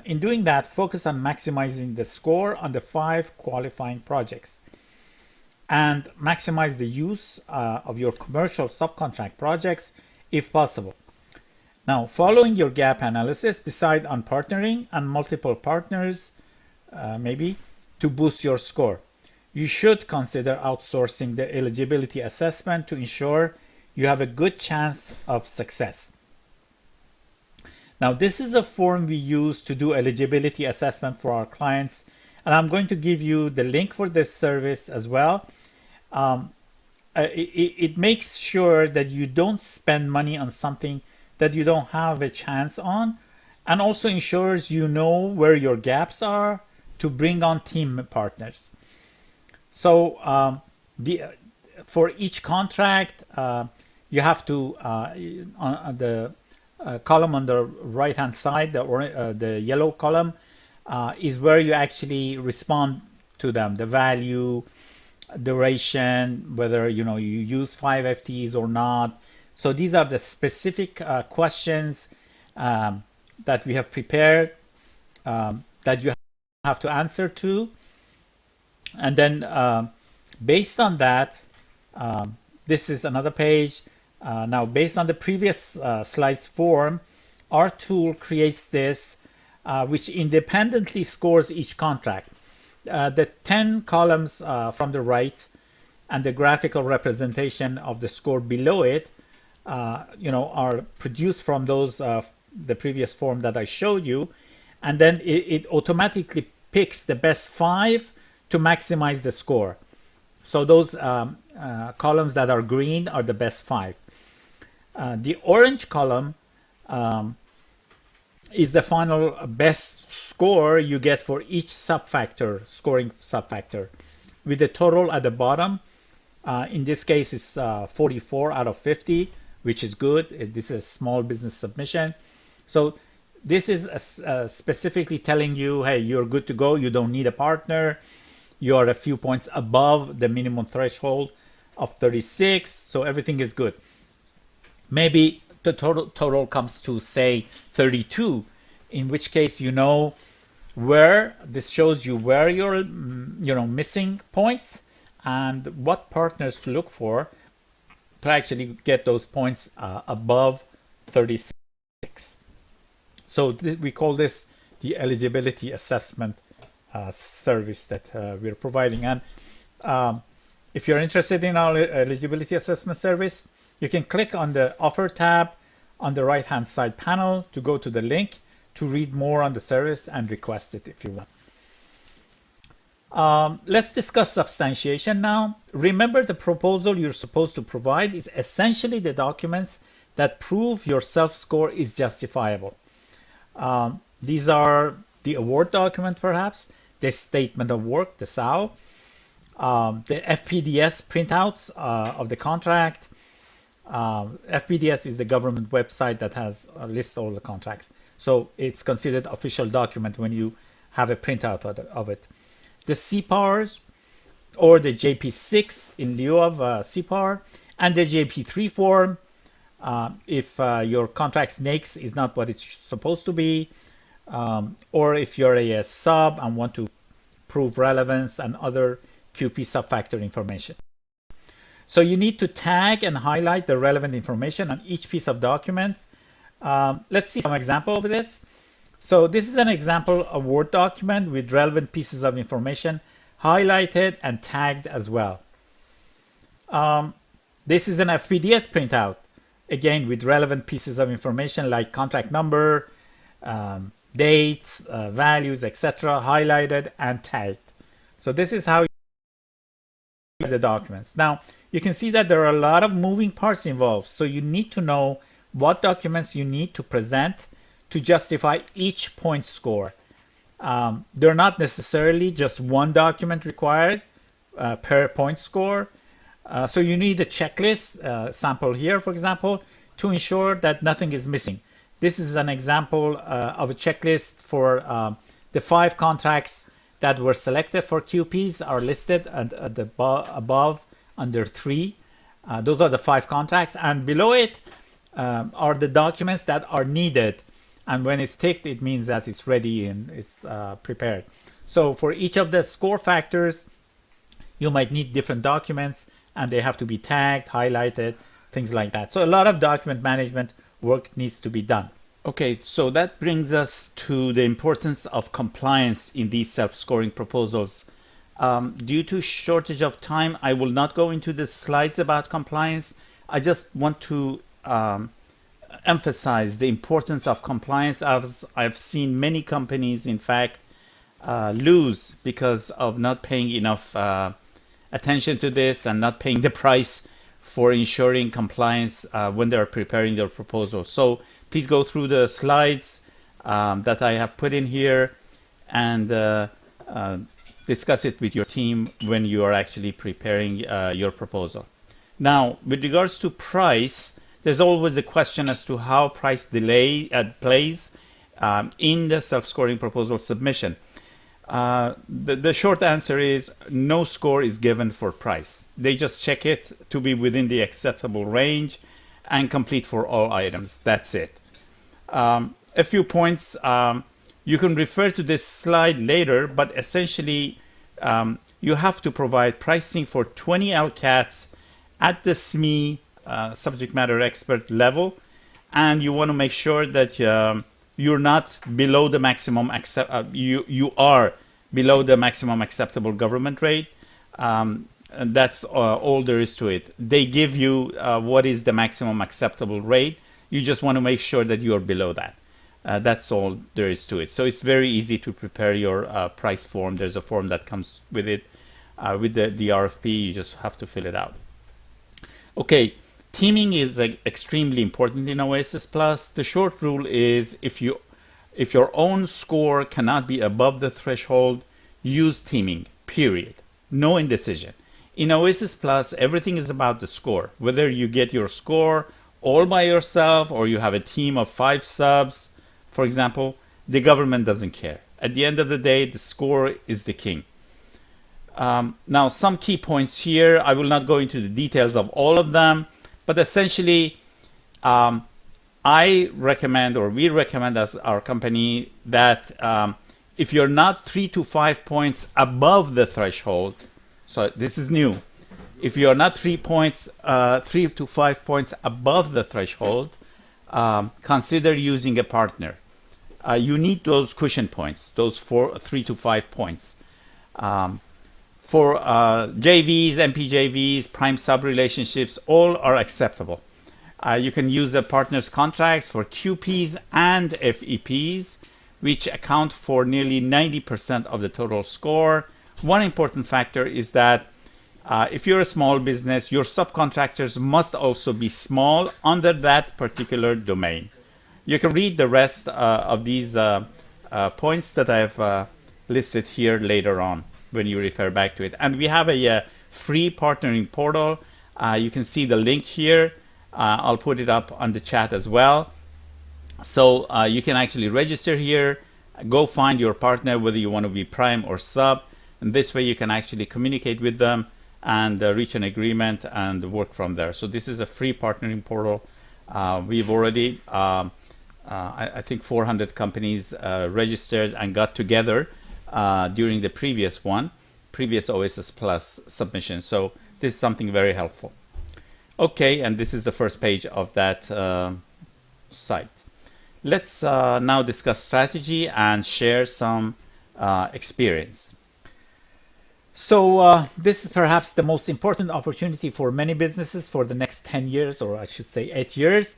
S2: In doing that, focus on maximizing the score on the 5 qualifying projects and maximize the use of your commercial subcontract projects if possible. Now, following your gap analysis, decide on partnering and multiple partners, maybe, to boost your score. You should consider outsourcing the eligibility assessment to ensure you have a good chance of success. Now, this is a form we use to do eligibility assessment for our clients, and I'm going to give you the link for this service as well. It makes sure that you don't spend money on something that you don't have a chance on, and also ensures you know where your gaps are to bring on team partners. So for each contract, you have to, on the column on the right hand side, the yellow column is where you actually respond to them, the value, duration, whether you use 5 FTEs or not. So these are the specific questions that we have prepared that you have to answer to. And then based on that, this is another page. Now, based on the previous slides form, our tool creates this, which independently scores each contract. The 10 columns from the right and the graphical representation of the score below it, are produced from those the previous form that I showed you, and then it automatically picks the best 5 to maximize the score. So those columns that are green are the best 5. The orange column is the final best score you get for each subfactor, scoring subfactor, with the total at the bottom. In this case, it's 44 out of 50, which is good. This is a small business submission. So this is specifically telling you, hey, you're good to go. You don't need a partner. You're a few points above the minimum threshold of 36. So everything is good. Maybe the total comes to, say, 32, in which case you know where this shows you where you're missing points and what partners to look for to actually get those points above 36. So we call this the eligibility assessment service that we're providing. And if you're interested in our eligibility assessment service, you can click on the offer tab on the right hand side panel to go to the link to read more on the service and request it if you want. Let's discuss substantiation now. Remember, the proposal you're supposed to provide is essentially the documents that prove your self-score is justifiable. These are the award document, perhaps, the statement of work, the SAO, the FPDS printouts of the contract. FPDS is the government website that has lists all the contracts. So it's considered official document when you have a printout of it. The CPARS or the JP6 in lieu of CPAR, and the JP3 form if your contract's NAICS is not what it's supposed to be, or if you're a sub and want to prove relevance and other QP subfactor information. So you need to tag and highlight the relevant information on each piece of document. Let's see some example of this. So this is an example of Word document with relevant pieces of information highlighted and tagged as well. This is an FPDS printout, again with relevant pieces of information like contract number, dates, values, etc., highlighted and tagged. So this is how you do the documents. Now you can see that there are a lot of moving parts involved, so you need to know what documents you need to present to justify each point score. They're not necessarily just one document required per point score. So you need a checklist, sample here, for example, to ensure that nothing is missing. This is an example of a checklist for the 5 contracts that were selected for QPs are listed at the above under 3. Those are the 5 contracts, and below it are the documents that are needed. And when it's ticked, it means that it's ready and it's prepared. So for each of the score factors, you might need different documents, and they have to be tagged, highlighted, things like that. So a lot of document management work needs to be done. Okay, so that brings us to the importance of compliance in these self-scoring proposals. Due to shortage of time, I will not go into the slides about compliance. I just want to emphasize the importance of compliance, as I've seen many companies, in fact, lose because of not paying enough attention to this and not paying the price for ensuring compliance when they're preparing their proposal. So please go through the slides that I have put in here and discuss it with your team when you are actually preparing your proposal. Now, with regards to price, there's always a question as to how price delay plays in the self-scoring proposal submission. The short answer is no score is given for price. They just check it to be within the acceptable range and complete for all items. That's it. A few points. You can refer to this slide later, but essentially you have to provide pricing for 20 LCATs at the SME subject matter expert level, and you want to make sure that you're not below the maximum you are below the maximum acceptable government rate. And that's all there is to it. They give you what is the maximum acceptable rate. You just want to make sure that you're below that. That's all there is to it. So it's very easy to prepare your price form. There's a form that comes with it. With the RFP, you just have to fill it out. Okay, teaming is extremely important in OASIS+. The short rule is if you If your own score cannot be above the threshold, use teaming, period. No indecision. In OASIS Plus, everything is about the score. Whether you get your score all by yourself or you have a team of 5 subs, for example, the government doesn't care. At the end of the day, the score is the king. Now, some key points here. I will not go into the details of all of them, but essentially, I recommend, or we recommend as our company, that if you're not 3 to 5 points above the threshold, so this is new. If you're not 3 to 5 points above the threshold, consider using a partner. You need those cushion points, those 3 to 5 points. For JVs, MPJVs, prime-sub relationships, all are acceptable. You can use the partners' contracts for QPs and FEPs, which account for nearly 90% of the total score. One important factor is that if you're a small business, your subcontractors must also be small under that particular domain. You can read the rest of these points that I've listed here later on when you refer back to it. And we have a free partnering portal. You can see the link here. I'll put it up on the chat as well. So you can actually register here, go find your partner, whether you want to be prime or sub. And this way you can actually communicate with them and reach an agreement and work from there. So this is a free partnering portal. We've already, I think 400 companies registered and got together during the previous OASIS Plus submission. So this is something very helpful. Okay, and this is the first page of that site. Let's now discuss strategy and share some experience. So this is perhaps the most important opportunity for many businesses for the next 10 years, or I should say 8 years.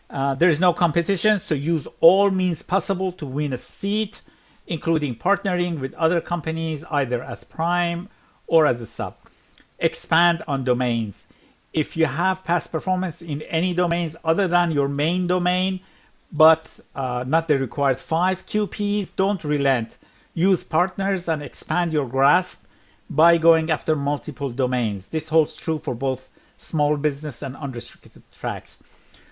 S2: There is no competition, so use all means possible to win a seat, including partnering with other companies, either as prime or as a sub. Expand on domains. If you have past performance in any domains other than your main domain, but not the required 5 QPs, don't relent. Use partners and expand your grasp by going after multiple domains. This holds true for both small business and unrestricted tracks.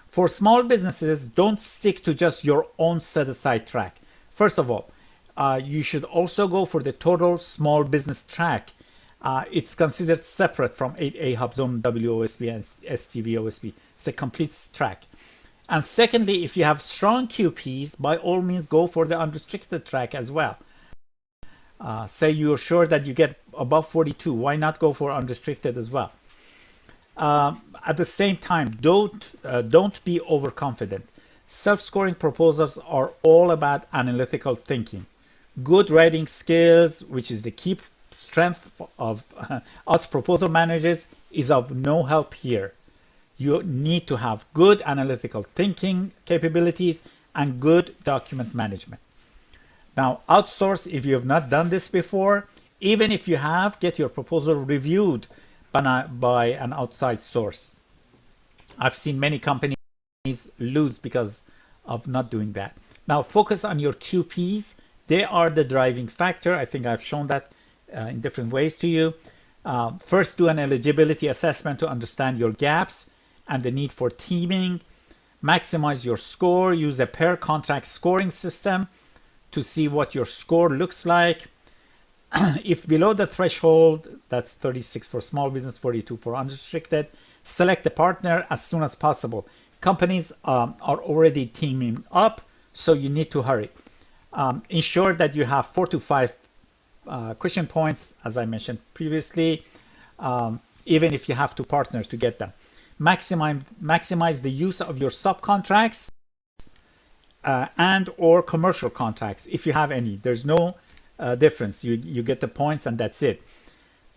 S2: For small businesses, don't stick to just your own set-aside track. First of all, you should also go for the total small business track. It's considered separate from 8A Hub Zone WOSB and STV OSB. It's a complete track. And secondly, if you have strong QPs, by all means go for the unrestricted track as well. Say you're sure that you get above 42, why not go for unrestricted as well? At the same time, don't be overconfident. Self-scoring proposals are all about analytical thinking. Good writing skills, which is the key strength of us proposal managers, is of no help here. You need to have good analytical thinking capabilities and good document management. Now, outsource if you have not done this before. Even if you have, get your proposal reviewed by an outside source. I've seen many companies lose because of not doing that. Now, focus on your QPs. They are the driving factor. I think I've shown that in different ways to you. First, do an eligibility assessment to understand your gaps and the need for teaming. Maximize your score. Use a per contract scoring system to see what your score looks like. If below the threshold, that's 36 for small business, 42 for unrestricted, select a partner as soon as possible. Companies are already teaming up, so you need to hurry. Ensure that you have 4 to 5 cushion points, as I mentioned previously, even if you have to partner to get them. Maximize the use of your subcontracts and or commercial contracts if you have any. There's no difference. You get the points and that's it.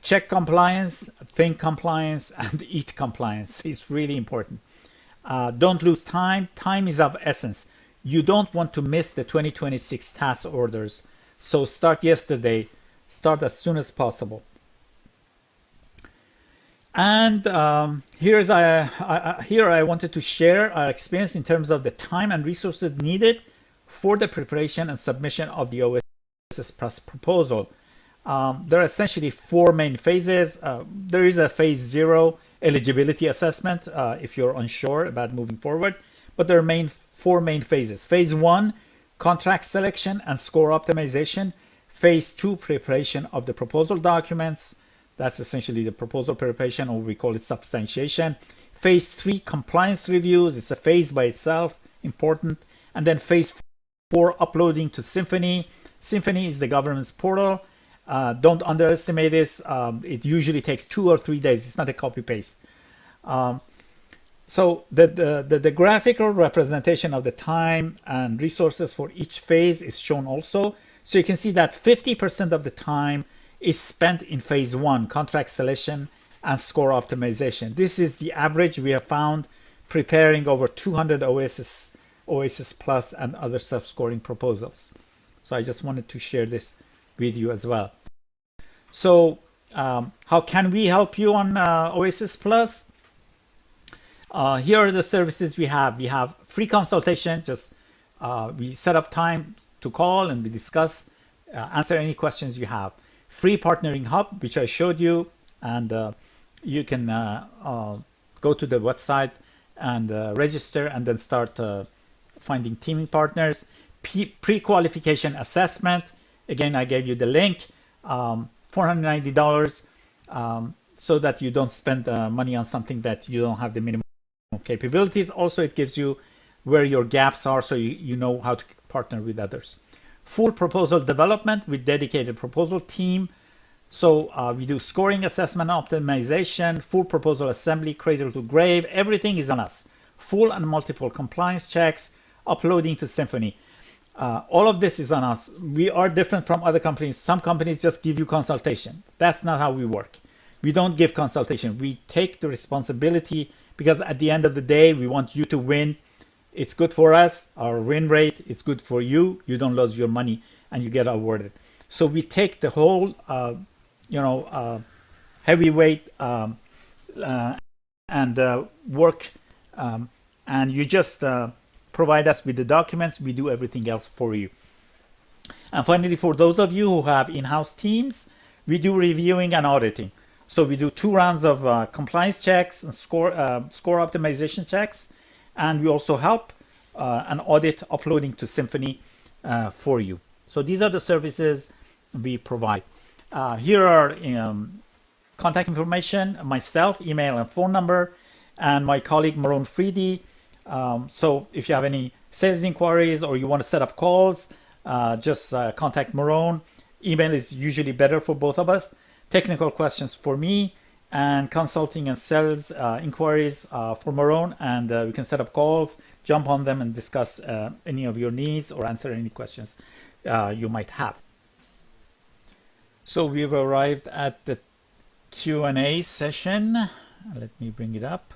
S2: Check compliance, think compliance, and eat compliance. It's really important. Don't lose time. Time is of essence. You don't want to miss the 2026 task orders. So start yesterday. Start as soon as possible. And here I wanted to share our experience in terms of the time and resources needed for the preparation and submission of the OASIS Plus proposal. There are essentially four main phases. There is a phase 0 eligibility assessment if you're unsure about moving forward, but there are four main phases. Phase 1, contract selection and score optimization. Phase 2, preparation of the proposal documents. That's essentially the proposal preparation, or we call it substantiation. Phase 3, compliance reviews. It's a phase by itself, important. And then phase 4, uploading to Symphony. Symphony is the government's portal. Don't underestimate this. It usually takes 2 or 3 days. It's not a copy paste. So the graphical representation of the time and resources for each phase is shown also. So you can see that 50% of the time is spent in phase 1, contract selection and score optimization. This is the average we have found preparing over 200 OASIS Plus and other self-scoring proposals. So I just wanted to share this with you as well. So how can we help you on OASIS Plus? Here are the services we have. We have free consultation. Just we set up time to call and we discuss, answer any questions you have. Free partnering hub, which I showed you, and you can go to the website and register and then start finding teaming partners. Pre-qualification assessment. Again, I gave you the link, $490, so that you don't spend money on something that you don't have the minimum capabilities. Also, it gives you where your gaps are, so you know how to partner with others. Full proposal development with dedicated proposal team. So we do scoring, assessment, optimization, full proposal assembly, cradle to grave. Everything is on us. Full and multiple compliance checks, uploading to Symphony. All of this is on us. We are different from other companies. Some companies just give you consultation. That's not how we work. We don't give consultation. We take the responsibility, because at the end of the day, we want you to win. It's good for us. Our win rate is good for you. You don't lose your money and you get awarded. So we take the whole, heavyweight and work, and you just provide us with the documents. We do everything else for you. And finally, for those of you who have in-house teams, we do reviewing and auditing. So we do 2 rounds of compliance checks and score optimization checks, and we also help and audit uploading to Symphony for you. So these are the services we provide. Here are contact information, myself, email and phone number, and my colleague Maron Freedy. So if you have any sales inquiries or you want to set up calls, just contact Maron. Email is usually better for both of us. Technical questions for me, and consulting and sales inquiries for Maron, and we can set up calls, jump on them and discuss any of your needs or answer any questions you might have. So we've arrived at the Q&A session. Let me bring it up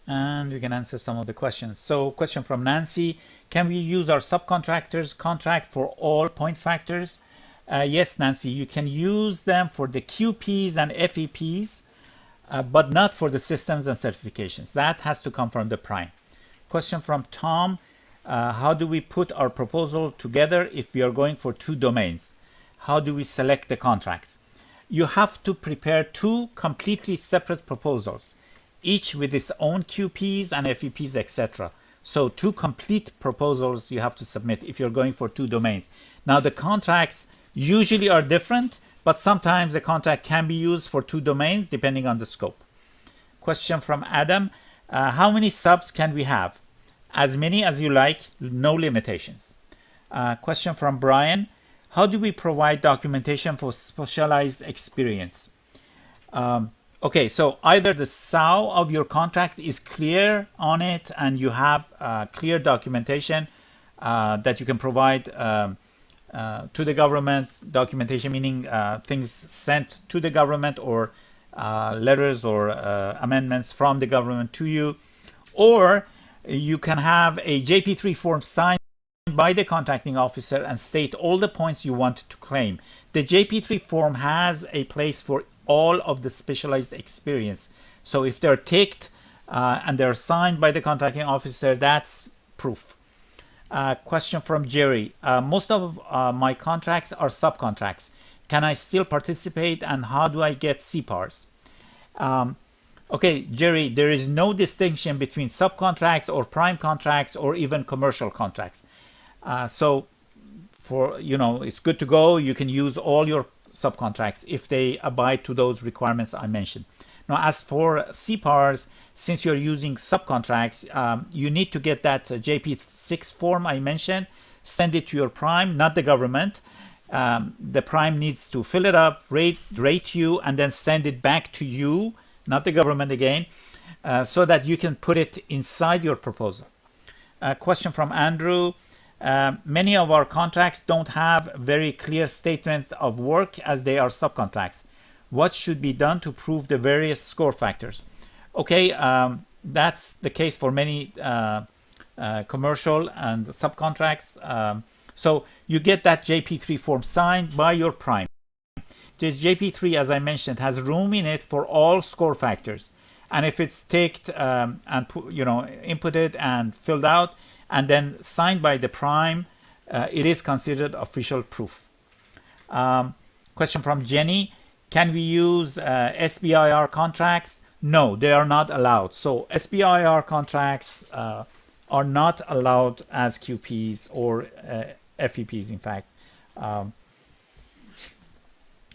S2: and we can answer some of the questions. So question from Nancy: can we use our subcontractors contract for all point factors? Yes, Nancy, you can use them for the QPs and FEPs, but not for the systems and certifications. That has to come from the prime. Question from Tom: how do we put our proposal together if we are going for 2 domains? How do we select the contracts? You have to prepare 2 completely separate proposals, each with its own QPs and FEPs, etc. So 2 complete proposals you have to submit if you're going for 2 domains. Now the contracts usually are different, but sometimes a contract can be used for 2 domains depending on the scope. Question from Adam: how many subs can we have? As many as you like, no limitations. Question from Brian: how do we provide documentation for specialized experience? Okay, so either the SAO of your contract is clear on it and you have clear documentation that you can provide to the government, documentation meaning things sent to the government, or letters or amendments from the government to you, or you can have a JP3 form signed by the contracting officer and state all the points you want to claim. The JP3 form has a place for all of the specialized experience. So if they're ticked and they're signed by the contracting officer, that's proof. Question from Jerry. Most of my contracts are subcontracts. Can I still participate, and how do I get CPARS? Okay, Jerry, there is no distinction between subcontracts or prime contracts or even commercial contracts. So for, it's good to go. You can use all your subcontracts if they abide to those requirements I mentioned. Now, as for CPARS, since you're using subcontracts, you need to get that JP6 form I mentioned, send it to your prime, not the government. The prime needs to fill it up, rate you, and then send it back to you, not the government again, so that you can put it inside your proposal. Question from Andrew. Many of our contracts don't have very clear statements of work as they are subcontracts. What should be done to prove the various score factors? Okay, that's the case for many commercial and subcontracts. So you get that JP3 form signed by your prime. The JP3, as I mentioned, has room in it for all score factors. And if it's ticked and inputted and filled out and then signed by the prime, it is considered official proof. Question from Jenny. Can we use SBIR contracts? No, they are not allowed. So SBIR contracts are not allowed as QPs or FEPs, in fact.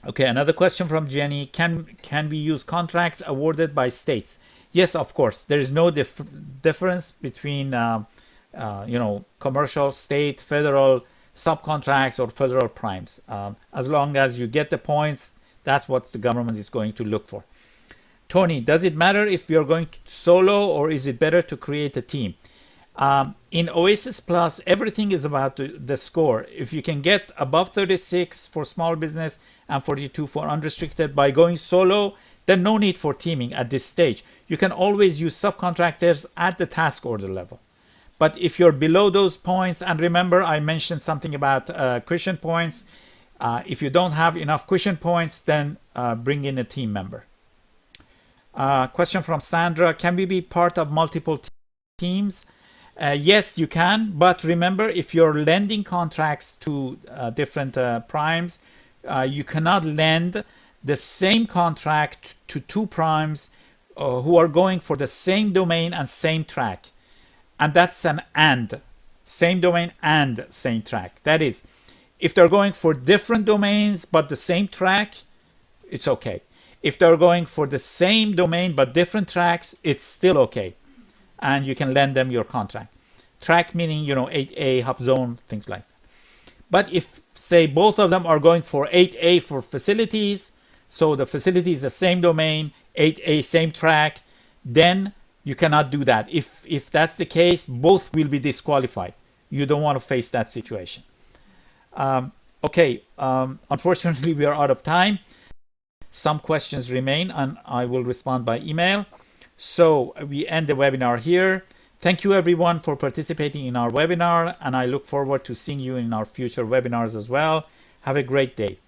S2: Okay, another question from Jenny. Can we use contracts awarded by states? Yes, of course. There is no difference between commercial, state, federal subcontracts or federal primes. As long as you get the points, that's what the government is going to look for. Tony, does it matter if we are going to solo, or is it better to create a team? In OASIS Plus, everything is about the score. If you can get above 36 for small business and 42 for unrestricted by going solo, then no need for teaming at this stage. You can always use subcontractors at the task order level. But if you're below those points, and remember I mentioned something about cushion points, if you don't have enough cushion points, then bring in a team member. Question from Sandra. Can we be part of multiple teams? Yes, you can, but remember, if you're lending contracts to different primes, you cannot lend the same contract to two primes who are going for the same domain and same track. And that's an and. Same domain and same track. That is, if they're going for different domains but the same track, it's okay. If they're going for the same domain but different tracks, it's still okay. And you can lend them your contract. Track meaning, 8A, hub zone, things like that. But if, say, both of them are going for 8A for facilities, so the facility is the same domain, 8A, same track, then you cannot do that. If that's the case, both will be disqualified. You don't want to face that situation. Unfortunately, we are out of time. Some questions remain, and I will respond by email. So we end the webinar here. Thank you, everyone, for participating in our webinar, and I look forward to seeing you in our future webinars as well. Have a great day.